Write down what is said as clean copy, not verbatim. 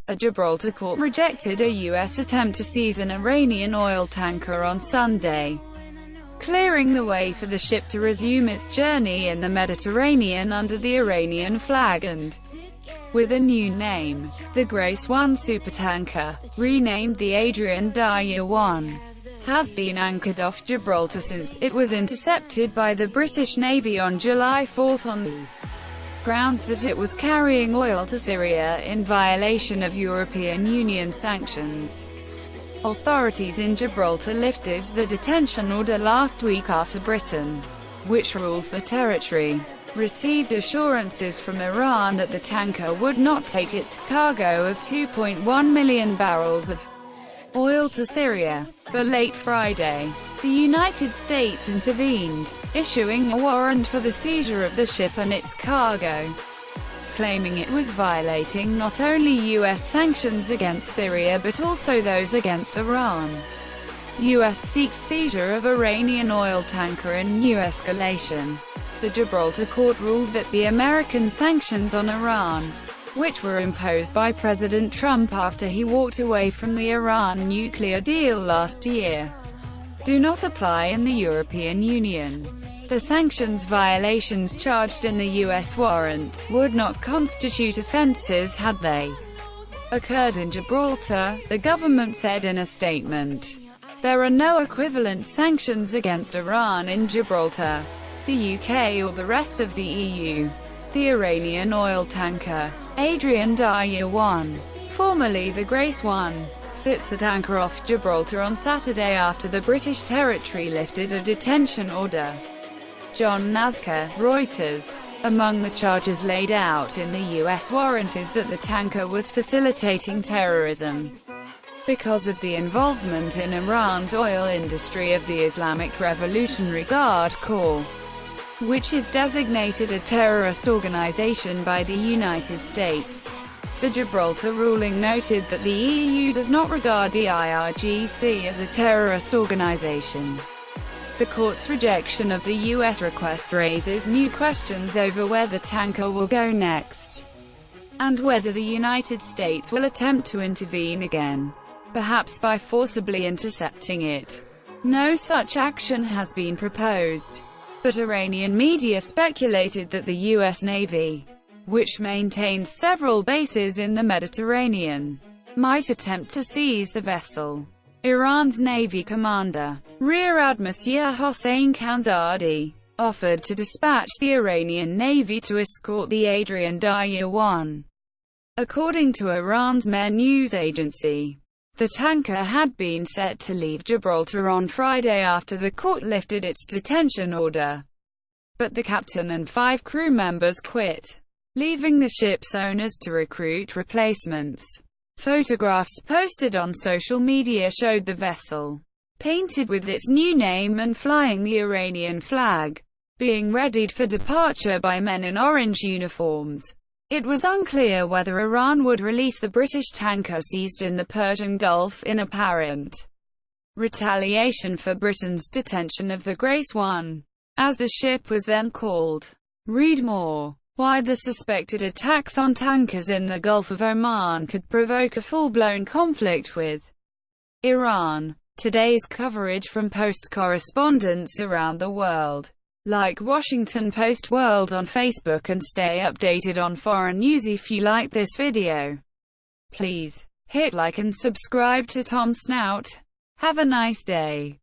A Gibraltar court rejected a U.S. attempt to seize an Iranian oil tanker on Sunday, clearing the way for the ship to resume its journey in the Mediterranean under the Iranian flag and with a new name. The Grace 1 supertanker, renamed the Adrian Daya 1, has been anchored off Gibraltar since it was intercepted by the British Navy on July 4 on the grounds that it was carrying oil to Syria in violation of European Union sanctions. Authorities in Gibraltar lifted the detention order last week after Britain, which rules the territory, received assurances from Iran that the tanker would not take its cargo of 2.1 million barrels of oil to Syria. But late Friday, the United States intervened, issuing a warrant for the seizure of the ship and its cargo, claiming it was violating not only U.S. sanctions against Syria but also those against Iran. U.S. seeks seizure of Iranian oil tanker in new escalation. The Gibraltar court ruled that the American sanctions on Iran, which were imposed by President Trump after he walked away from the Iran nuclear deal last year, do not apply in the European Union. The sanctions violations charged in the U.S. warrant would not constitute offenses had they occurred in Gibraltar, the government said in a statement. There are no equivalent sanctions against Iran in Gibraltar, the UK or the rest of the EU. The Iranian oil tanker, Adrian Daya 1, formerly the Grace 1, sits at anchor off Gibraltar on Saturday after the British territory lifted a detention order. John Nazca, Reuters. Among the charges laid out in the U.S. warrant is that the tanker was facilitating terrorism because of the involvement in Iran's oil industry of the Islamic Revolutionary Guard Corps, which is designated a terrorist organization by the United States. The Gibraltar ruling noted that the EU does not regard the IRGC as a terrorist organization. The court's rejection of the U.S. request raises new questions over where the tanker will go next, and whether the United States will attempt to intervene again, perhaps by forcibly intercepting it. No such action has been proposed, but Iranian media speculated that the U.S. Navy, which maintains several bases in the Mediterranean, might attempt to seize the vessel. Iran's Navy commander, Rear Admiral Hossein Khanzadi, offered to dispatch the Iranian Navy to escort the Adrian Daya 1. According to Iran's Mehr news agency, the tanker had been set to leave Gibraltar on Friday after the court lifted its detention order. But the captain and 5 crew members quit, leaving the ship's owners to recruit replacements. Photographs posted on social media showed the vessel, painted with its new name and flying the Iranian flag, being readied for departure by men in orange uniforms. It was unclear whether Iran would release the British tanker seized in the Persian Gulf in apparent retaliation for Britain's detention of the Grace 1, as the ship was then called. Read more. Why the suspected attacks on tankers in the Gulf of Oman could provoke a full-blown conflict with Iran. Today's coverage from Post correspondents around the world. Like Washington Post World on Facebook and stay updated on foreign news. If you like this video, please hit like and subscribe to Tom Snout. Have a nice day.